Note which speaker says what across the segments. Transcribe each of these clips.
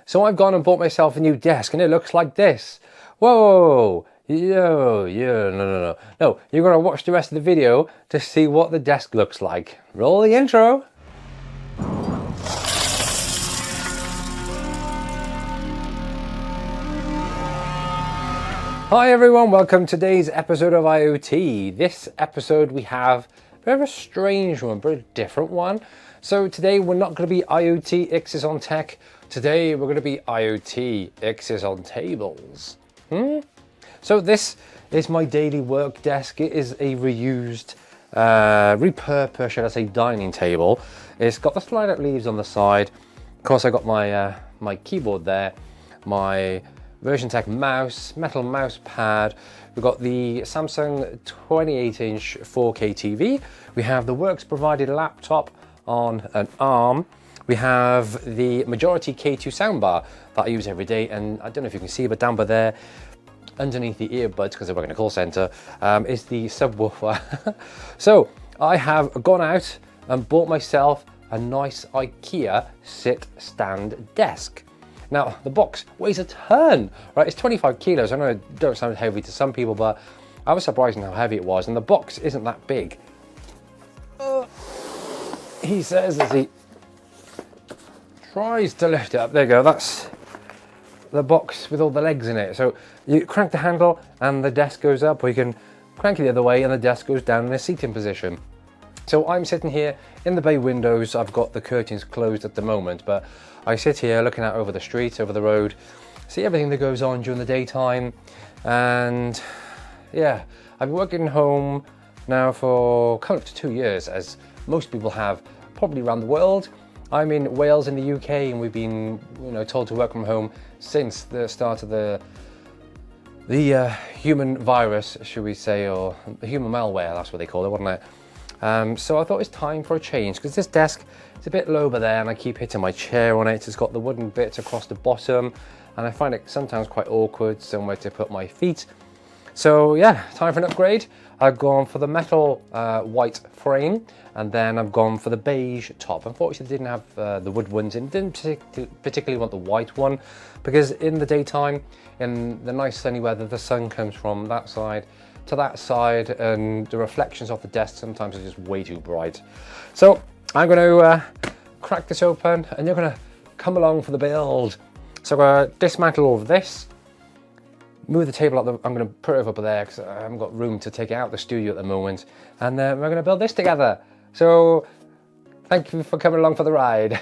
Speaker 1: So I've gone and bought myself a new desk and it looks like this. Whoa, no, you're going to watch the rest of the video to see what the desk looks like. Roll the intro. Hi everyone, welcome to today's episode of IoT. This episode we have a bit of a strange one, but a different one. So today we're not going to be IoT X's on tech. Today we're going to be IoT X's on tables. So this is my daily work desk. It is a reused, repurposed, should I say, dining table. It's got the slide out leaves on the side. Of course I got my my keyboard there, my Version Tech mouse, metal mouse pad. We've got the Samsung 28-inch 4K TV. We have the Works provided laptop on an arm. We have the Majority K2 soundbar that I use every day, and I don't know if you can see, but down by there, underneath the earbuds, because I work in a call center, is the subwoofer. So I have gone out and bought myself a nice IKEA sit-stand desk. Now, the box weighs a ton, right? It's 25 kilos. I know it don't sound heavy to some people, but I was surprised at how heavy it was, and the box isn't that big. He says as he tries to lift it up. There you go, that's the box with all the legs in it. So you crank the handle and the desk goes up, or you can crank it the other way and the desk goes down in a seating position. So I'm sitting here in the bay windows. I've got the curtains closed at the moment, but I sit here looking out over the street, over the road, see everything that goes on during the daytime. And yeah, I've been working home now for coming up to 2 years, as most people have probably around the world. I'm in Wales in the UK, and we've been told to work from home since the start of the human virus, should we say, or the human malware, that's what they call it, wasn't it? So I thought it's time for a change, because this desk is a bit low over there and I keep hitting my chair on it. It's got the wooden bits across the bottom and I find it sometimes quite awkward somewhere to put my feet. So yeah, time for an upgrade. I've gone for the metal white frame, and then I've gone for the beige top. Unfortunately, I didn't have the wood ones in. Didn't particularly want the white one, because in the daytime, in the nice sunny weather, the sun comes from that side to that side, and the reflections off the desk sometimes are just way too bright. So I'm going to crack this open, and you're going to come along for the build. So I'm going to dismantle all of this, move the table up. I'm going to put it over there because I haven't got room to take it out of the studio at the moment, and we're going to build this together. So thank you for coming along for the ride.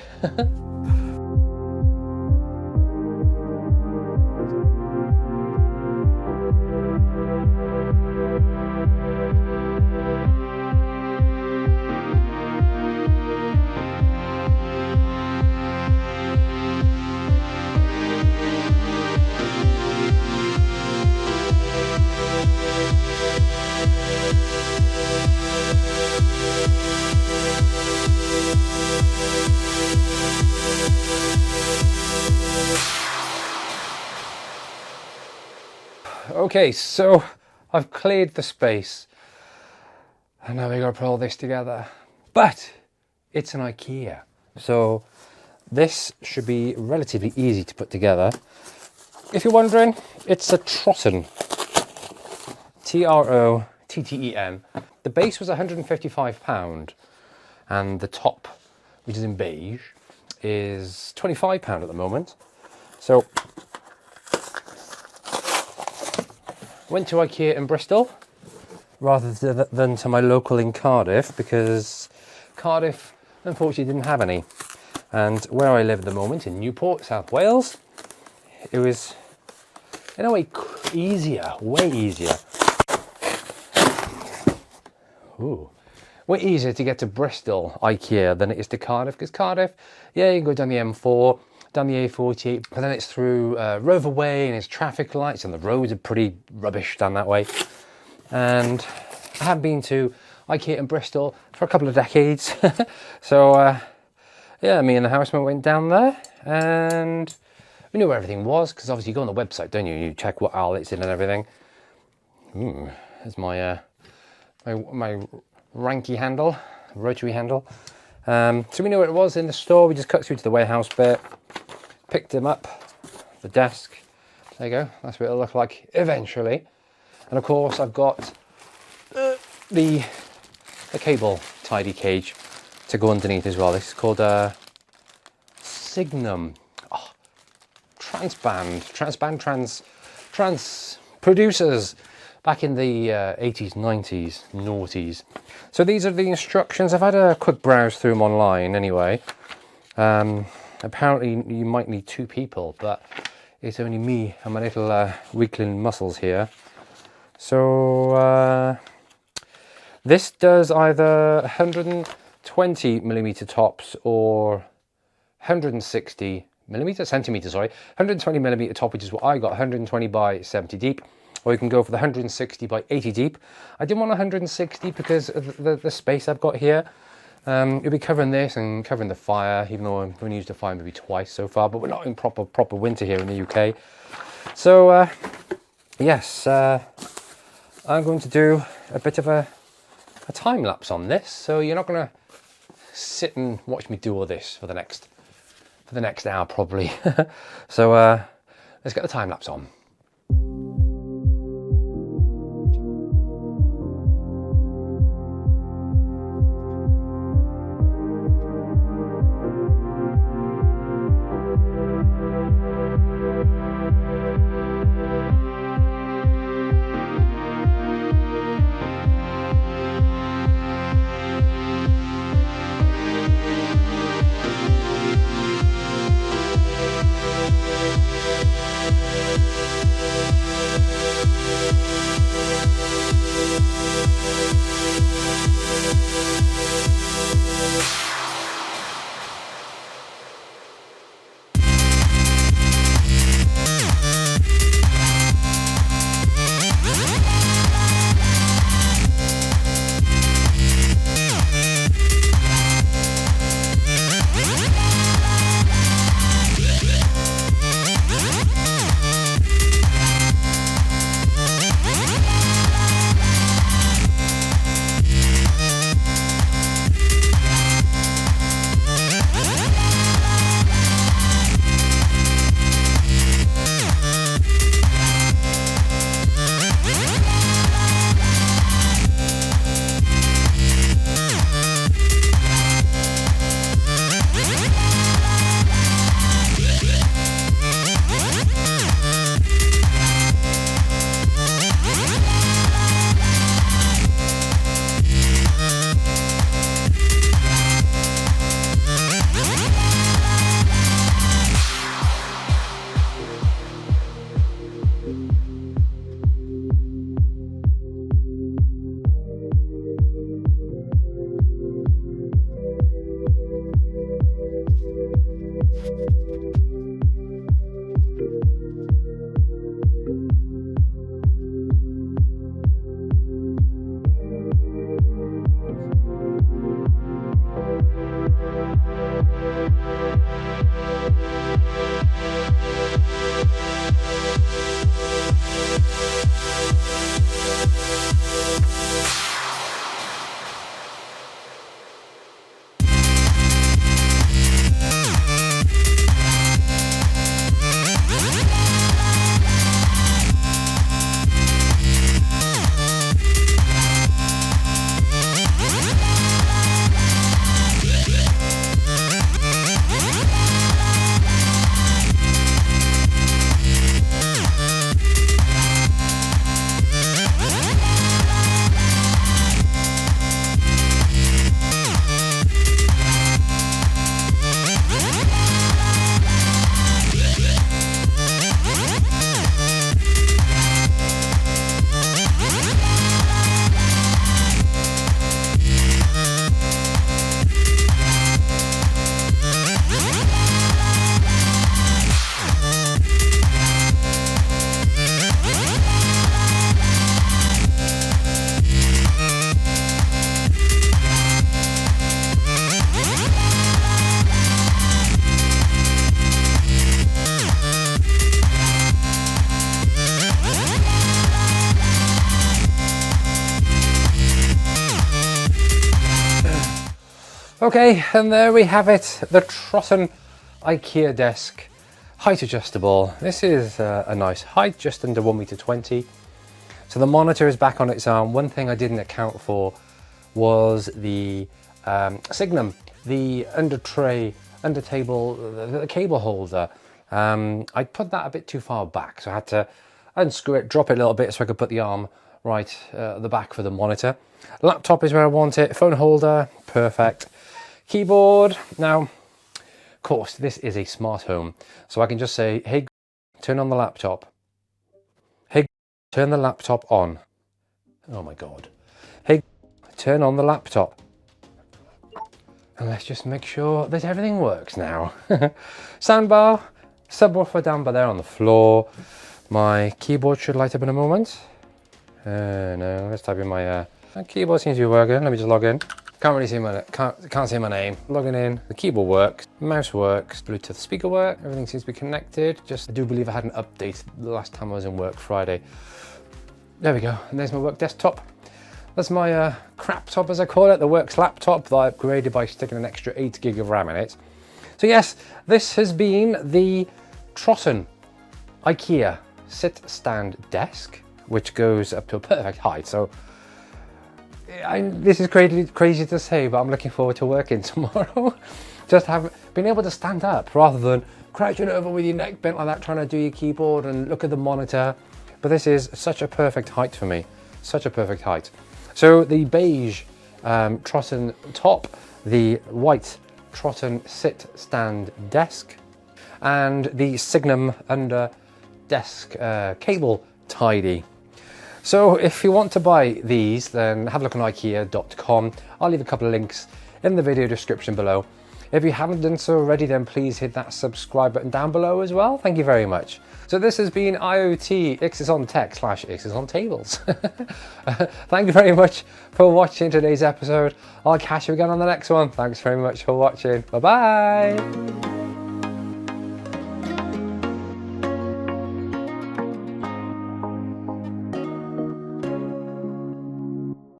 Speaker 1: Okay, so I've cleared the space, and now we're going to put all this together. But it's an IKEA, so this should be relatively easy to put together. If you're wondering, it's a Trotten, Trotten. The base was £155, and the top, which is in beige, is £25 at the moment. So went to IKEA in Bristol rather than to my local in Cardiff, because Cardiff unfortunately didn't have any. And where I live at the moment, in Newport, South Wales, it was in a way easier, way easier. Way easier to get to Bristol IKEA than it is to Cardiff, because Cardiff, yeah, you can go down the M4, down the A48, but then it's through Rover Way and it's traffic lights, and the roads are pretty rubbish down that way. And I haven't been to IKEA in Bristol for a couple of decades. So yeah, me and the housemate went down there, and we knew where everything was, because obviously you go on the website, don't you? You check what aisle it's in and everything. There's my my ranky handle, rotary handle. So we knew where it was in the store. We just cut through to the warehouse bit, picked them up, the desk. There you go, that's what it'll look like eventually. And of course I've got the cable tidy cage to go underneath as well. This is called Signum. Oh, trans producers back in the 80s, 90s, noughties. So these are the instructions. I've had a quick browse through them online anyway. Apparently you might need 2 people, but it's only me and my little weakling muscles here. So this does either 120mm tops or 120mm top, which is what I got, 120 by 70 deep. Or you can go for the 160 by 80 deep. I didn't want 160 because of the space I've got here. You'll be covering this and covering the fire, even though I've only used the fire maybe twice so far, but we're not in proper winter here in the UK. So yes, I'm going to do a bit of a time lapse on this. So you're not going to sit and watch me do all this for the next hour probably. So let's get the time lapse on. Okay, and there we have it, the Trotten IKEA desk. height adjustable. This is a nice height, just under 1.20 m. So the monitor is back on its arm. One thing I didn't account for was the Signum, the under table, the cable holder. I put that a bit too far back, so I had to unscrew it, drop it a little bit so I could put the arm right at the back for the monitor. Laptop is where I want it. Phone holder, perfect. Keyboard. Now, of course, this is a smart home, so I can just say, hey, turn on the laptop. Hey, turn the laptop on. Oh my God. Hey, turn on the laptop. And let's just make sure that everything works now. Soundbar, subwoofer down by there on the floor. My keyboard should light up in a moment. No, let's type in my keyboard seems to be working. Let me just log in. Can't really see my can't see my name. Logging in. The keyboard works. Mouse works. Bluetooth speaker works. Everything seems to be connected. I do believe I had an update the last time I was in work Friday. There we go. And there's my work desktop. That's my crap top, as I call it, the works laptop that I upgraded by sticking an extra 8 gig of RAM in it. So yes, this has been the Trotten IKEA sit stand desk, which goes up to a perfect height. So this is crazy to say, but I'm looking forward to working tomorrow. Just being able to stand up rather than crouching over with your neck bent like that, trying to do your keyboard and look at the monitor. But this is such a perfect height for me, such a perfect height. So the beige Trotten top, the white Trotten sit stand desk, and the Signum under desk cable tidy. So if you want to buy these, then have a look on IKEA.com. I'll leave a couple of links in the video description below. If you haven't done so already, then please hit that subscribe button down below as well. Thank you very much. So this has been IoT Ixes on Tech / Ixes on Tables. Thank you very much for watching today's episode. I'll catch you again on the next one. Thanks very much for watching. Bye bye.